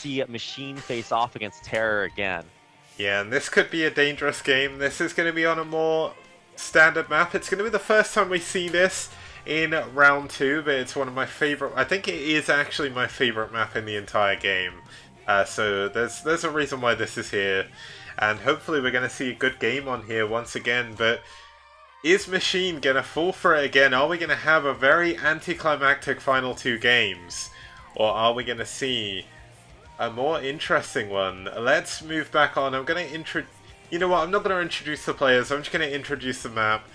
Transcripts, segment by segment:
see Machine face off against Terror again. Yeah, and this could be a dangerous game. This is going to be on a more standard map. It's going to be the first time we see this in round 2, but it's one of my favorite. I think it is actually my favorite map in the entire game. So there's a reason why this is here, and hopefully we're going to see a good game on here once again. But is Machine going to fall for it again? Are we going to have a very anticlimactic final 2 games, or are we going to see a more interesting one? Let's move back on. I'm going to you know what? I'm not going to introduce the players. I'm just going to introduce the map,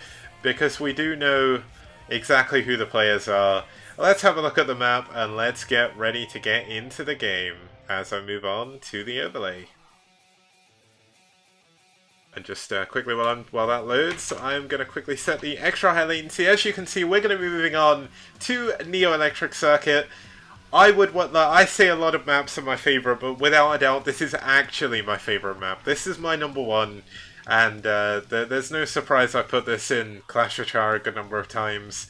because we do know exactly who the players are. Let's have a look at the map, and let's get ready to get into the game as I move on to the overlay. And just quickly, while that loads, I'm going to quickly set the extra high latency. As you can see, we're going to be moving on to Neo Electric Circuit. I say a lot of maps are my favourite, but without a doubt, this is actually my favourite map. This is my number 1, and there's no surprise I put this in Clash Royale a good number of times,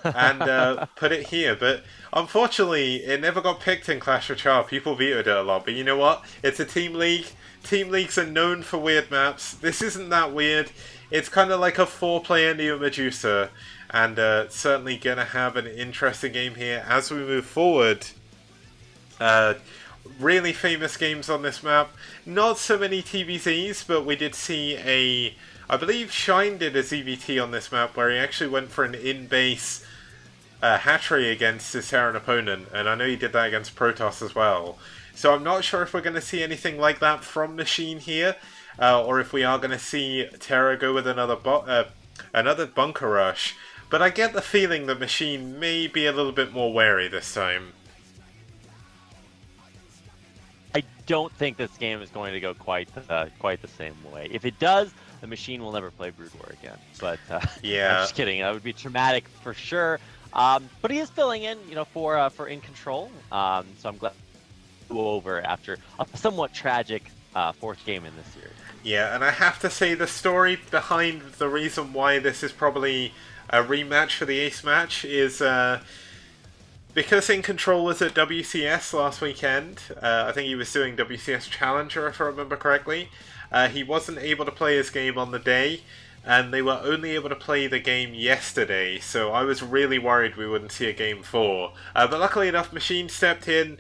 and put it here. But unfortunately, it never got picked in Clash Royale. People vetoed it a lot, but you know what? It's a team league. Team leagues are known for weird maps. This isn't that weird. It's kind of like a 4-player Neo Medusa, and certainly going to have an interesting game here as we move forward. Really famous games on this map. Not so many TVZs, but we did see I believe Shine did a ZVT on this map where he actually went for an in-base hatchery against his Terran opponent, and I know he did that against Protoss as well. So I'm not sure if we're going to see anything like that from Machine here, or if we are going to see Terra go with another bunker rush. But I get the feeling that Machine may be a little bit more wary this time. I don't think this game is going to go quite the same way. If it does, the Machine will never play Brood War again. But yeah, I'm just kidding. That would be traumatic for sure. But he is filling in, for In Control. So I'm glad to go over after a somewhat tragic 4th game in this series. Yeah, and I have to say the story behind the reason why this is probably a rematch for the Ace match is because In Control was at WCS last weekend. I think he was doing WCS Challenger, if I remember correctly. He wasn't able to play his game on the day, and they were only able to play the game yesterday, so I was really worried we wouldn't see a Game 4. But luckily enough, Machine stepped in,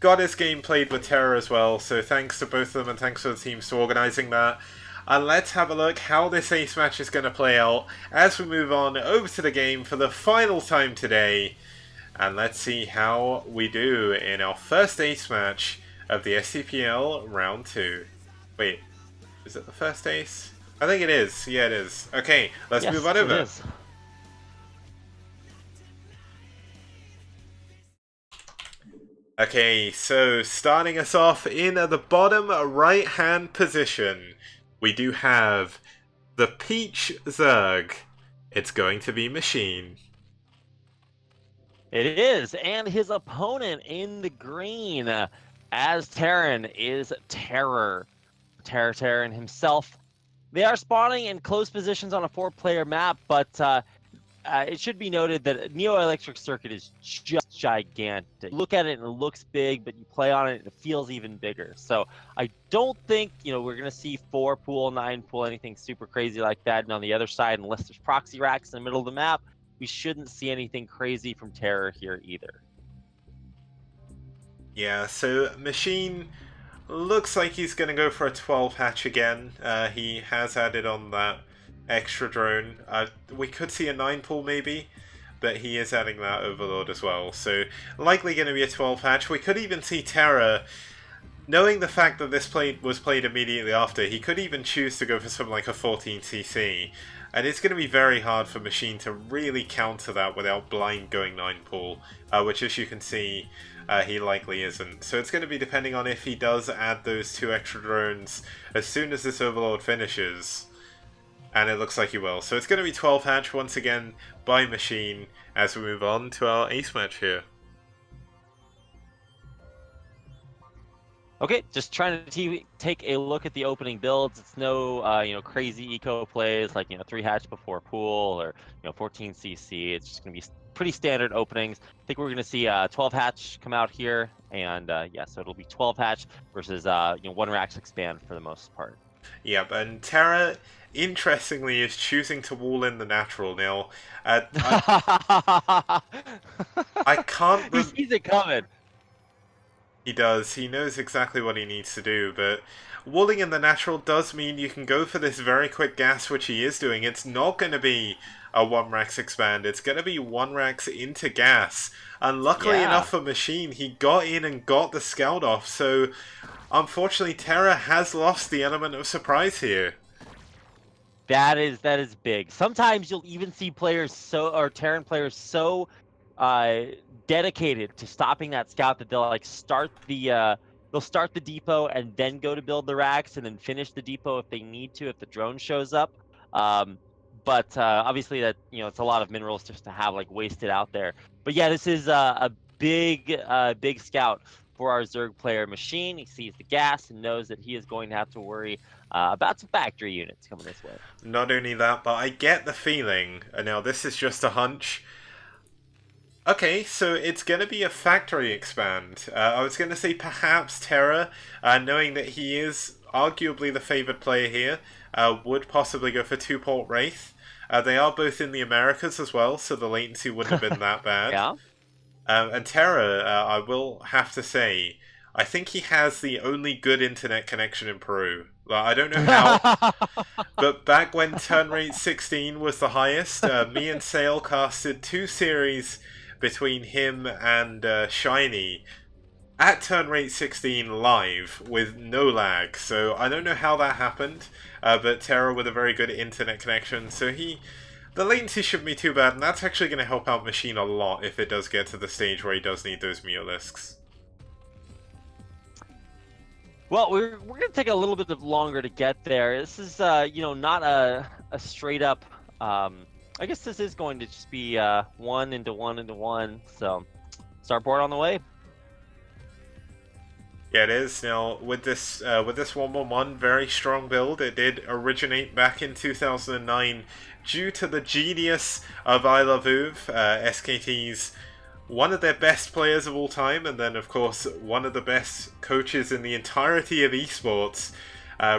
got his game played with Terror as well, so thanks to both of them and thanks to the teams for organising that. And let's have a look how this Ace match is going to play out as we move on over to the game for the final time today. And let's see how we do in our first Ace match of the STPL Round 2. Wait, is it the first Ace? I think it is. Yeah, it is. Okay, let's move on over. Okay, so starting us off in the bottom right-hand position, we do have the Peach Zerg. It's going to be Machine. It is, and his opponent in the green as Terran is Terror. Terran himself. They are spawning in close positions on a 4-player map, but it should be noted that Neo Electric Circuit is just gigantic. Look at it and it looks big, but you play on it and it feels even bigger. So I don't think we're going to see 4 pool, 9 pool, anything super crazy like that. And on the other side, unless there's proxy racks in the middle of the map, we shouldn't see anything crazy from Terror here either. Yeah, so Machine looks like he's going to go for a 12 hatch again. He has added on that extra drone. We could see a 9 pool maybe, but he is adding that Overlord as well. So likely going to be a 12 hatch. We could even see Terra, knowing the fact that this was played immediately after, he could even choose to go for something like a 14cc. And it's going to be very hard for Machine to really counter that without blind going 9 pool, which as you can see, he likely isn't. So it's going to be depending on if he does add those 2 extra drones as soon as this Overlord finishes. And it looks like he will. So it's going to be 12 hatch once again by Machine as we move on to our Ace match here. Okay, just trying to take a look at the opening builds. It's no, crazy eco plays like 3 hatch before pool or 14 cc. It's just gonna be pretty standard openings. I think we're gonna see 12 hatch come out here, and yeah, so it'll be 12 hatch versus 1 Rax expand for the most part. Yep, and Terra, interestingly, is choosing to wall in the natural. Now, I can't. He sees it coming. He does. He knows exactly what he needs to do, but walling in the natural does mean you can go for this very quick gas, which he is doing. It's not going to be a 1-Rax expand. It's going to be 1-Rax into gas. And luckily enough for Machine, he got in and got the scout off, so unfortunately Terra has lost the element of surprise here. That is big. Sometimes you'll even see Terran players so dedicated to stopping that scout that they'll start the depot and then go to build the racks and then finish the depot if they need to if the drone shows up. But obviously that it's a lot of minerals just to have wasted out there. But yeah, this is a big scout for our Zerg player Machine. He sees the gas and knows that he is going to have to worry about some factory units coming this way. Not only that, but I get the feeling, and now this is just a hunch. Okay, so it's going to be a factory expand. I was going to say perhaps Terra, knowing that he is arguably the favoured player here, would possibly go for 2-port Wraith. They are both in the Americas as well, so the latency wouldn't have been that bad. Yeah. And Terra, I will have to say, I think he has the only good internet connection in Peru. I don't know how, but back when turn rate 16 was the highest, me and Sale casted 2 series between him and Shiny at turn rate 16 live with no lag. So I don't know how that happened, but Terra with a very good internet connection. So the latency shouldn't be too bad, and that's actually going to help out Machine a lot if it does get to the stage where he does need those Mutalisks. Well, we're going to take a little bit longer to get there. This is, not a straight up. I guess this is going to just be 1 into 1 into 1. So, start board on the way. Yeah, it is. Now, with this 1-1-1, very strong build. It did originate back in 2009 due to the genius of I Love Uv, SKT's one of their best players of all time, and then, of course, one of the best coaches in the entirety of esports,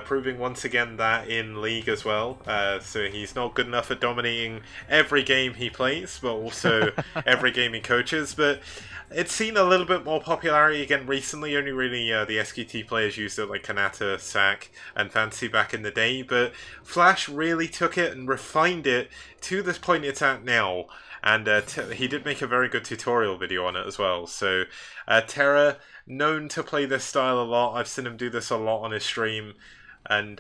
proving once again that in League as well. So he's not good enough at dominating every game he plays, but also every game he coaches. But it's seen a little bit more popularity again recently. Only really the SKT players used it, like Kanata, Sack, and Fantasy back in the day. But Flash really took it and refined it to this point it's at now. And he did make a very good tutorial video on it as well. So Terra, known to play this style a lot. I've seen him do this a lot on his stream. And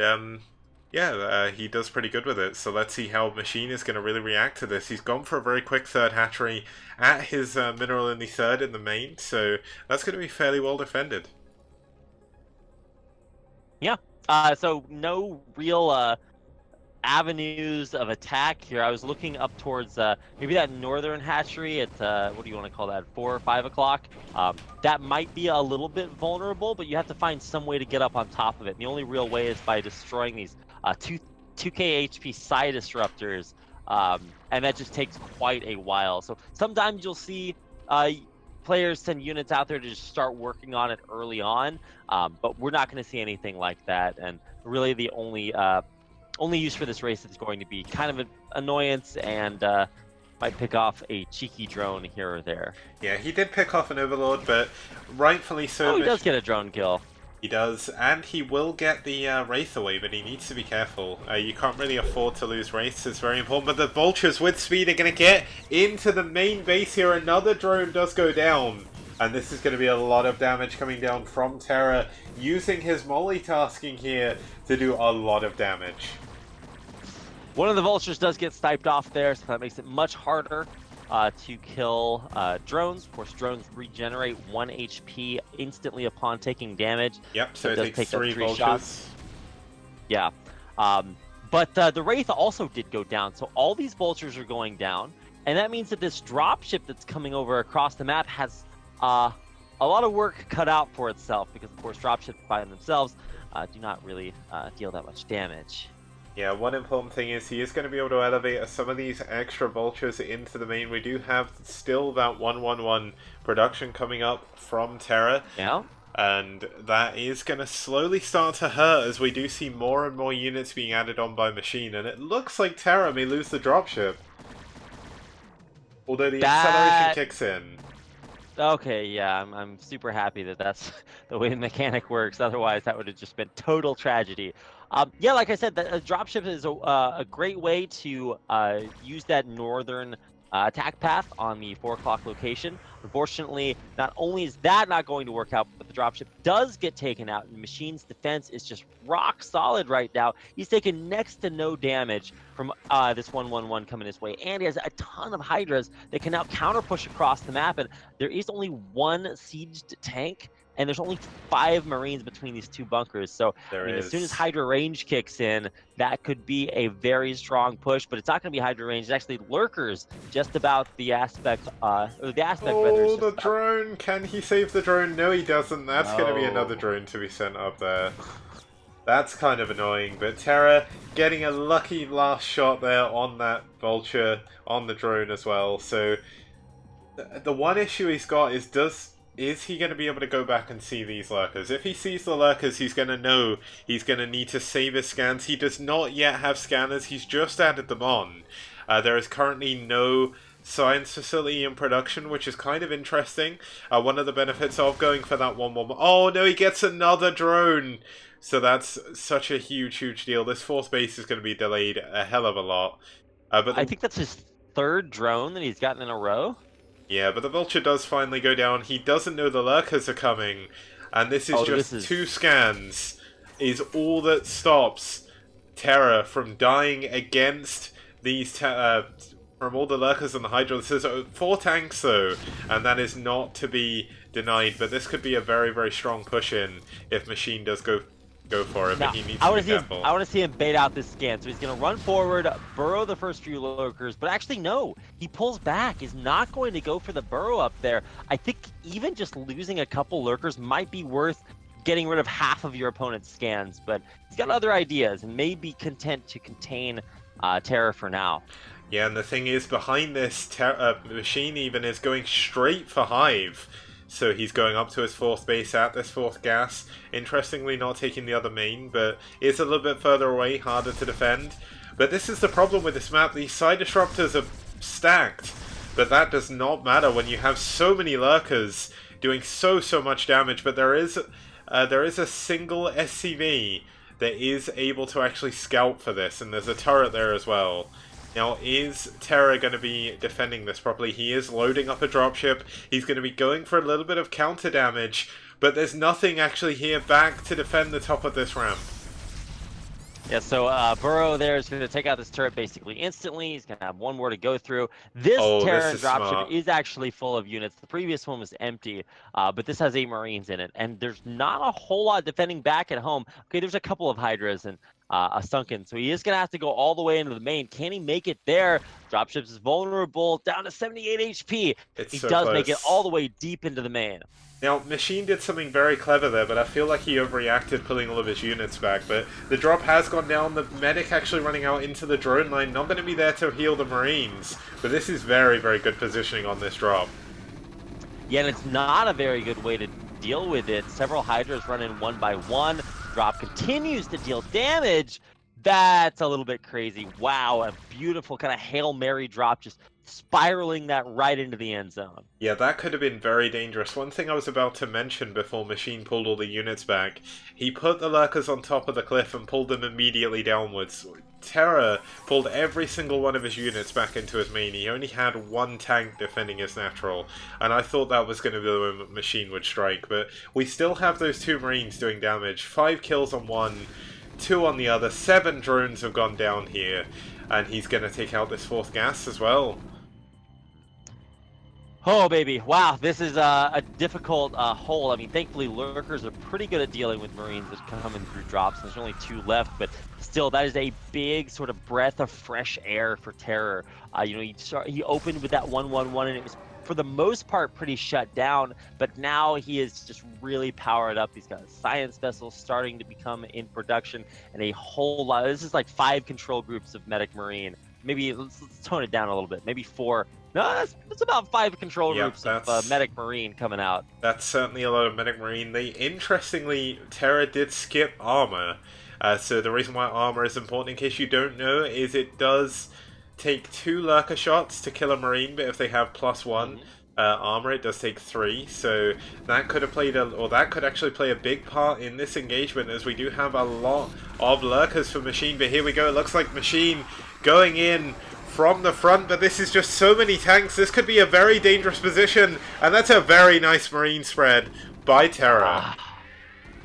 he does pretty good with it. So let's see how Machine is going to really react to this. He's gone for a very quick third hatchery at his mineral in the third in the main. So that's going to be fairly well defended. Yeah. So no real avenues of attack here. I was looking up towards maybe that northern hatchery at what do you want to call that, 4 or 5 o'clock. That might be a little bit vulnerable, but you have to find some way to get up on top of it. And the only real way is by destroying these 2k HP side disruptors, and that just takes quite a while. So sometimes you'll see players send units out there to just start working on it early on, but we're not going to see anything like that. And really the only use for this race is going to be kind of an annoyance and might pick off a cheeky drone here or there. Yeah, he did pick off an Overlord, but rightfully so. Oh, he does get a drone kill. He does, and he will get the Wraith away, but he needs to be careful. You can't really afford to lose Wraiths, it's very important. But the Vultures with speed are going to get into the main base here. Another drone does go down. And this is going to be a lot of damage coming down from Terra, using his multitasking here to do a lot of damage. One of the Vultures does get sniped off there, so that makes it much harder to kill drones. Of course, drones regenerate 1 HP instantly upon taking damage. Yep, so it does takes take 3 Vultures. Shots. Yeah. But the Wraith also did go down, so all these Vultures are going down. And that means that this dropship that's coming over across the map has a a lot of work cut out for itself because, of course, dropships by themselves do not really deal that much damage. Yeah, one important thing is he is going to be able to elevate some of these extra vultures into the main. We do have still that 1-1-1 production coming up from Terra. Yeah. And that is going to slowly start to hurt as we do see more and more units being added on by Machine. And it looks like Terra may lose the dropship. Although the acceleration kicks in. Okay, yeah, I'm super happy that that's the way the mechanic works. Otherwise, that would have just been total tragedy. Yeah, like I said, the dropship is a great way to use that northern attack path on the 4 o'clock location. Unfortunately, not only is that not going to work out, but the dropship does get taken out, and Machine's defense is just rock solid right now. He's taken next to no damage from this 1-1-1 coming his way, and he has a ton of Hydras that can now counter push across the map, and there is only one sieged tank, and there's only 5 Marines between these 2 bunkers. So as soon as Hydra range kicks in, that could be a very strong push. But it's not going to be Hydra range. It's actually lurkers, just about the aspect. Rather. Oh, the drone! Can he save the drone? No, he doesn't. That's going to be another drone to be sent up there. That's kind of annoying. But Terra getting a lucky last shot there on that vulture on the drone as well. So the one issue he's got is he going to be able to go back and see these lurkers? If he sees the lurkers, he's going to know he's going to need to save his scans. He does not yet have scanners. He's just added them on. There is currently no science facility in production, which is kind of interesting. One of the benefits of going for that 1-1... Oh, no, he gets another drone! So that's such a huge, huge deal. This 4th base is going to be delayed a hell of a lot. But I think that's his 3rd drone that he's gotten in a row. Yeah, but the vulture does finally go down. He doesn't know the lurkers are coming. And this is 2 scans is all that stops Terra from dying against these from all the lurkers and the Hydra. This is 4 tanks though, and that is not to be denied. But this could be a very, very strong push-in if Machine does go for it, but he needs to be careful. I want to see him bait out this scan. So he's going to run forward, burrow the first few lurkers, but actually no, he pulls back. He's not going to go for the burrow up there. I think even just losing a couple lurkers might be worth getting rid of half of your opponent's scans, but he's got other ideas and may be content to contain Terra for now. Yeah, and the thing is, behind this, Machine even is going straight for Hive. So he's going up to his 4th base at this 4th gas. Interestingly, not taking the other main, but it's a little bit further away, harder to defend. But this is the problem with this map. These side disruptors are stacked, but that does not matter when you have so many lurkers doing so much damage. But there is a single SCV that is able to actually scout for this, and there's a turret there as well. Now, is Terra going to be defending this properly? He is loading up a dropship. He's going to be going for a little bit of counter damage, but there's nothing actually here back to defend the top of this ramp. Yeah, so Burrow there is going to take out this turret basically instantly. He's going to have one more to go through. This Terran dropship is actually full of units. The previous one was empty, but this has 8 Marines in it, and there's not a whole lot defending back at home. Okay, there's a couple of Hydras and a Sunken, so he is going to have to go all the way into the main. Can he make it there? Dropships is vulnerable, down to 78 HP. He does make it all the way deep into the main. Now, Machine did something very clever there, but I feel like he overreacted pulling all of his units back. But the drop has gone down, the medic actually running out into the drone line, not going to be there to heal the Marines. But this is very, very good positioning on this drop. Yeah, and it's not a very good way to deal with it. Several Hydras run in one by one. Drop continues to deal damage. That's a little bit crazy. Wow, a beautiful kind of Hail Mary drop, just spiraling that right into the end zone. Yeah, that could have been very dangerous. One thing I was about to mention before Machine pulled all the units back, he put the lurkers on top of the cliff and pulled them immediately downwards. Terra pulled every single one of his units back into his main. He only had 1 tank defending his natural, and I thought that was going to be the moment Machine would strike, but we still have those 2 Marines doing damage. 5 kills on one, 2 on the other, 7 drones have gone down here, and he's going to take out this 4th gas as well. Oh, baby. Wow, this is a difficult hole. I mean, thankfully, lurkers are pretty good at dealing with Marines that come in through drops. There's only 2 left, but still, that is a big sort of breath of fresh air for Terror. You know, he opened with that 1-1-1, and it was for the most part, pretty shut down. But now he is just really powered up. He's got a science vessel starting to become in production, and a whole lot. This is like 5 control groups of Medic Marine. Maybe let's tone it down a little bit. Maybe 4. No, that's about 5 control groups of Medic Marine coming out. That's certainly a lot of Medic Marine. Interestingly, Terra did skip armor. So the reason why armor is important, in case you don't know, is it does take 2 lurker shots to kill a Marine, but if they have +1 armor, it does take 3. So that could have played that could actually play a big part in this engagement, as we do have a lot of lurkers for Machine. But here we go. It looks like Machine going in from the front, but this is just so many tanks. This could be a very dangerous position, and that's a very nice Marine spread by Terra.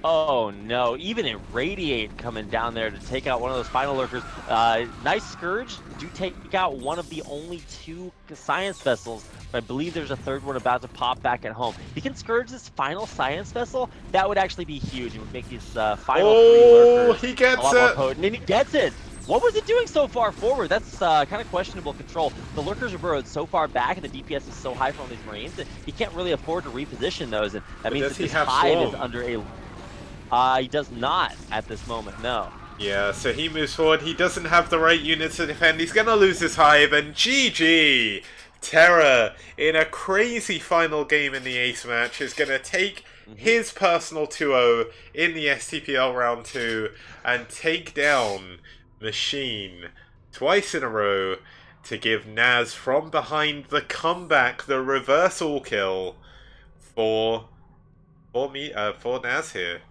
Oh no, even Irradiate coming down there to take out one of those final lurkers. Nice Scourge, do take out one of the only 2 science vessels, but I believe there's a 3rd one about to pop back at home. If he can Scourge this final science vessel, that would actually be huge. It would make these final 3 lurkers he gets a lot more potent, and he gets it! What was it doing so far forward? That's kind of questionable control. The lurkers are burrowed so far back, and the DPS is so high from these Marines that he can't really afford to reposition those, and that means that this hive is under a... he does not at this moment, no. Yeah, so he moves forward. He doesn't have the right units to defend. He's going to lose his hive, and GG! Terra, in a crazy final game in the Ace match, is going to take his personal 2-0 in the STPL round 2 and take down Machine twice in a row to give Naz from behind the comeback, the reversal kill for Naz here.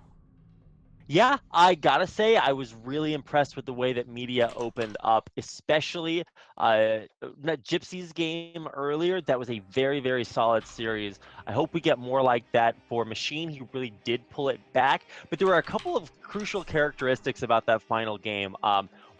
Yeah, I gotta say, I was really impressed with the way that media opened up, especially Gypsy's game earlier. That was a very, very solid series. I hope we get more like that for Machine. He really did pull it back, but there were a couple of crucial characteristics about that final game.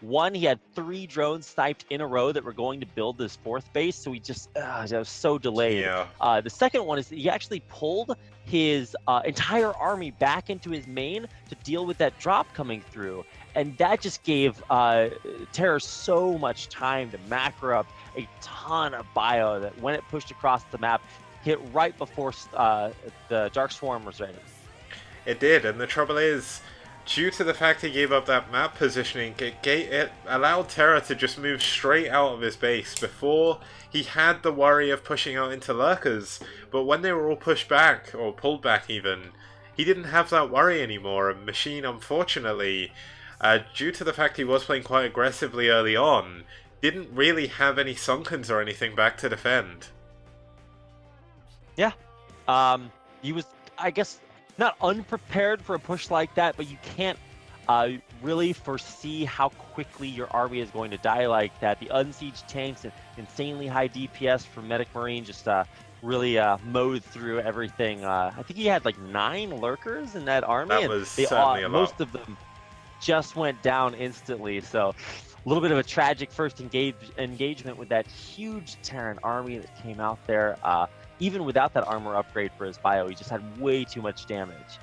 One, he had 3 drones sniped in a row that were going to build this 4th base, so he just was so delayed. Yeah. The second one is that he actually pulled his entire army back into his main to deal with that drop coming through, and that just gave Terror so much time to macro up a ton of bio that when it pushed across the map, hit right before the Dark Swarm was ready. It did, and the trouble is, due to the fact he gave up that map positioning, it allowed Terra to just move straight out of his base. Before, he had the worry of pushing out into lurkers, but when they were all pushed back, or pulled back even, he didn't have that worry anymore, and Machine, unfortunately, due to the fact he was playing quite aggressively early on, didn't really have any Sunkens or anything back to defend. Yeah. He was, I guess, not unprepared for a push like that, but you can't really foresee how quickly your army is going to die like that. The unsieged tanks and insanely high DPS from Medic Marine just really mowed through everything. I think he had like 9 lurkers in that army, That was certainly a lot. Most of them just went down instantly. So a little bit of a tragic first engagement with that huge Terran army that came out there. Even without that armor upgrade for his bio, he just had way too much damage.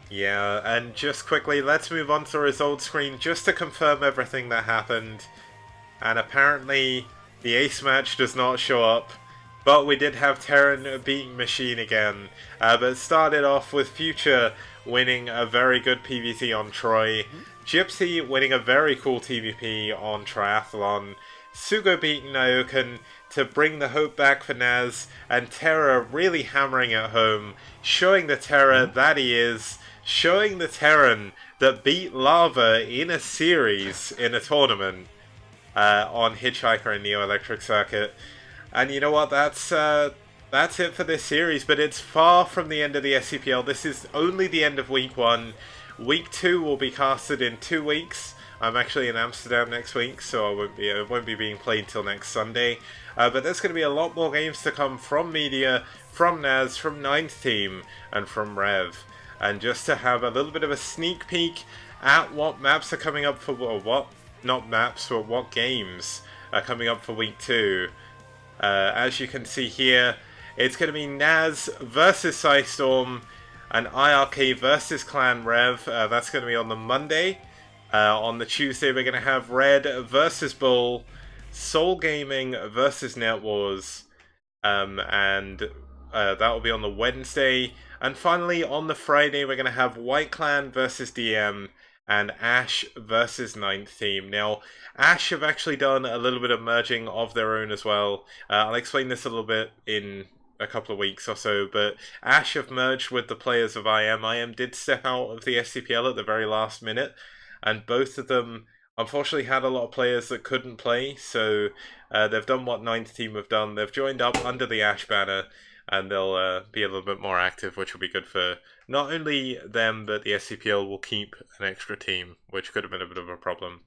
Yeah, and just quickly, let's move on to the results screen just to confirm everything that happened. And apparently, the Ace match does not show up, but we did have Terran beating Machine again. But it started off with Future winning a very good PvT on Troy, Gypsy winning a very cool TVP on Triathlon, Sugo beating Naokan to bring the hope back for Naz, and Terra really hammering at home, showing the Terra that he is, showing the Terran that beat Lava in a series in a tournament on Hitchhiker and Neo Electric Circuit. And you know what, that's it for this series, but it's far from the end of the SCPL. This is only the end of Week 1. Week 2 will be casted in 2 weeks. I'm actually in Amsterdam next week, so it won't be being played till next Sunday. But there's going to be a lot more games to come from Media, from Naz, from Ninth Team, and from Rev. And just to have a little bit of a sneak peek at what maps are coming up for, or what, not maps, but what games are coming up for Week 2. As you can see here, it's going to be Naz versus Psystorm, and IRK versus Clan Rev. That's going to be on the Monday. On the Tuesday, we're going to have Red versus Bull, Soul Gaming versus Net Wars, and that will be on the Wednesday. And finally, on the Friday, we're going to have White Clan versus DM and Ash versus Ninth Team. Now, Ash have actually done a little bit of merging of their own as well. I'll explain this a little bit in a couple of weeks or so, but Ash have merged with the players of IM. IM did step out of the STPL at the very last minute, and both of them unfortunately had a lot of players that couldn't play, so they've done what Ninth Team have done. They've joined up under the Ash banner, and they'll be a little bit more active, which will be good for not only them, but the SCPL will keep an extra team, which could have been a bit of a problem.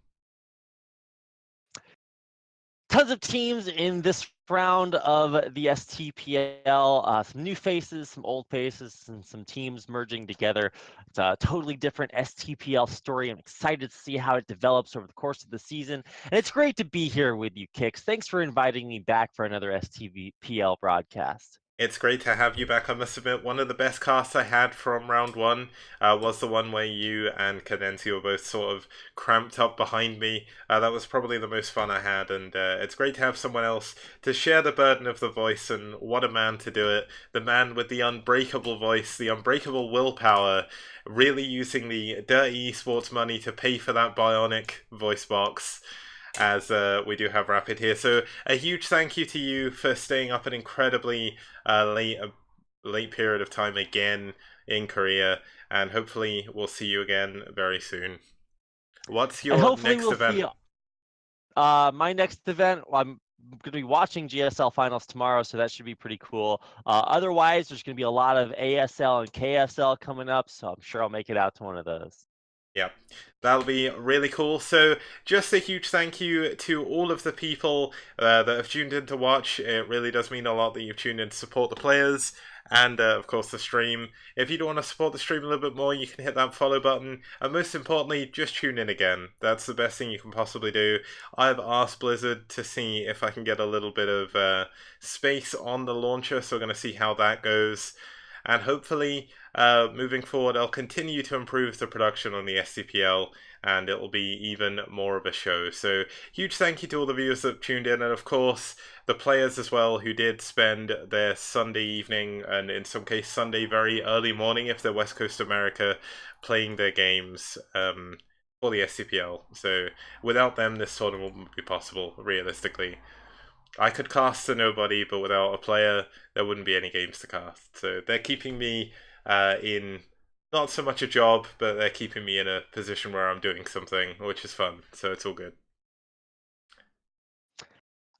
Tons of teams in this round of the STPL. Some new faces, some old faces, and some teams merging together. It's a totally different STPL story. I'm excited to see how it develops over the course of the season. And it's great to be here with you, Kix. Thanks for inviting me back for another STPL broadcast. It's great to have you back. I must admit, one of the best casts I had from round one was the one where you and Cadenzi were both sort of cramped up behind me. That was probably the most fun I had, and it's great to have someone else to share the burden of the voice, and what a man to do it. The man with the unbreakable voice, the unbreakable willpower, really using the dirty esports money to pay for that bionic voice box, as we do have Rapid here. So a huge thank you to you for staying up an incredibly late period of time again in Korea, and hopefully we'll see you again very soon. What's And your hopefully next we'll event? see my next event. I'm going to be watching GSL finals tomorrow, so that should be pretty cool. Otherwise, there's going to be a lot of ASL and KSL coming up, so I'm sure I'll make it out to one of those. Yeah, that'll be really cool. So, just a huge thank you to all of the people that have tuned in to watch. It really does mean a lot that you've tuned in to support the players and, of course, the stream. If you do want to support the stream a little bit more, you can hit that follow button. And most importantly, just tune in again. That's the best thing you can possibly do. I've asked Blizzard to see if I can get a little bit of space on the launcher, so we're going to see how that goes. And hopefully, moving forward, I'll continue to improve the production on the SCPL, and it'll be even more of a show. So, huge thank you to all the viewers that tuned in, and of course, the players as well who did spend their Sunday evening, and in some case, Sunday very early morning if they're West Coast America, playing their games for the SCPL. So, without them, this tournament wouldn't be possible, realistically. I could cast to nobody, but without a player, there wouldn't be any games to cast. So they're keeping me in not so much a job, but they're keeping me in a position where I'm doing something, which is fun. So it's all good.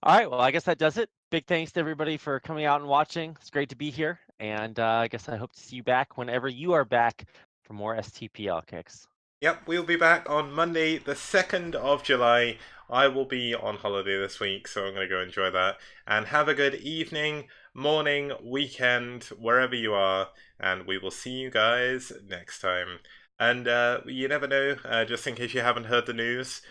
All right, well, I guess that does it. Big thanks to everybody for coming out and watching. It's great to be here, and I guess I hope to see you back whenever you are back for more STPL Kicks. Yep, we'll be back on Monday, the 2nd of July. I will be on holiday this week, so I'm going to go enjoy that. And have a good evening, morning, weekend, wherever you are, and we will see you guys next time. And you never know, just in case you haven't heard the news,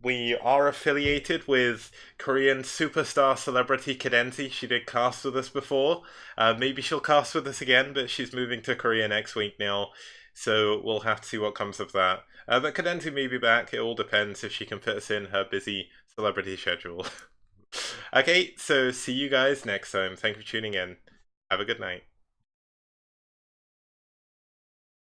we are affiliated with Korean superstar celebrity Cadenzi. She did cast with us before. Maybe she'll cast with us again, but she's moving to Korea next week now. So we'll have to see what comes of that. But Cadenzi may be back. It all depends if she can fit us in her busy celebrity schedule. Okay, so see you guys next time. Thank you for tuning in. Have a good night.